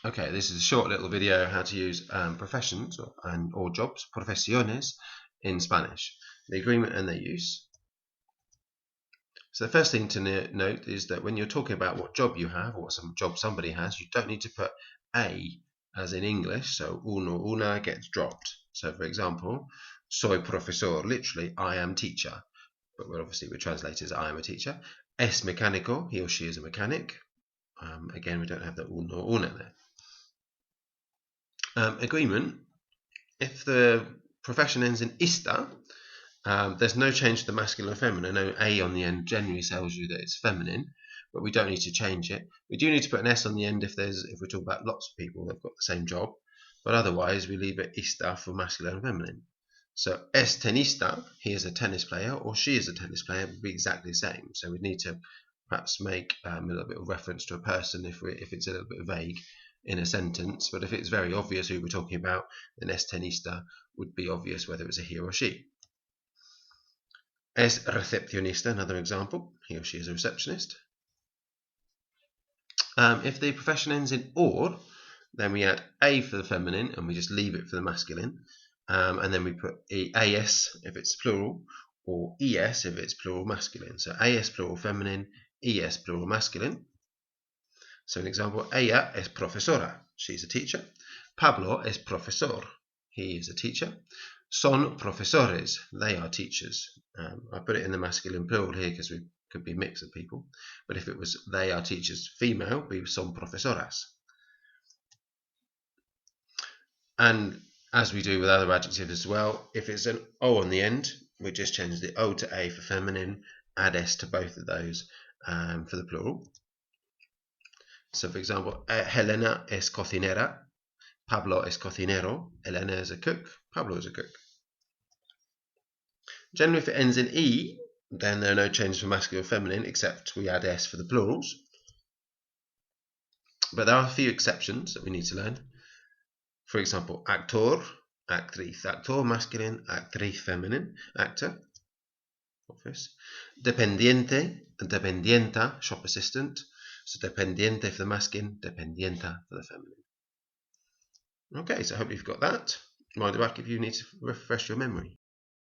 Okay, this is a short little video how to use professions or jobs, profesiones, in Spanish. The agreement and their use. So the first thing to note is that when you're talking about what job you have or what job somebody has, you don't need to put a as in English, so uno, una gets dropped. So for example, soy profesor, literally, I am teacher. But we're translators, I am a teacher. Es mecánico, he or she is a mechanic. Again, we don't have the uno, una there. Agreement, if the profession ends in ista, there's no change to the masculine or feminine. I know a on the end generally tells you that it's feminine, but we don't need to change it. We do need to put an s on the end if we talk about lots of people that have got the same job, but otherwise we leave it ista for masculine and feminine. So es tenista, he is a tennis player, or she is a tennis player, would be exactly the same. So we need to perhaps make a little bit of reference to a person if it's a little bit vague in a sentence, but if it's very obvious who we're talking about, then es tenista would be obvious whether it was a he or she. Es recepcionista, another example, he or she is a receptionist. If the profession ends in or, then we add a for the feminine and we just leave it for the masculine, and then we put as if it's plural, or es if it's plural masculine. So as plural feminine, es plural masculine. So an example, ella es profesora, she's a teacher. Pablo es profesor, he is a teacher. Son profesores, they are teachers. I put it in the masculine plural here because we could be a mix of people. But if it was they are teachers female, it would be son profesoras. And as we do with other adjectives as well, if it's an O on the end, we just change the O to A for feminine, add S to both of those for the plural. So for example, Helena es cocinera, Pablo es cocinero, Elena is a cook, Pablo is a cook. Generally, if it ends in E, then there are no changes for masculine or feminine, except we add S for the plurals. But there are a few exceptions that we need to learn. For example, actor, actriz, actor masculine, actriz feminine, actor, office. Dependiente, dependienta, shop assistant. So dependiente for the masculine, dependienta for the feminine. Okay, so I hope you've got that. Mind back if you need to refresh your memory.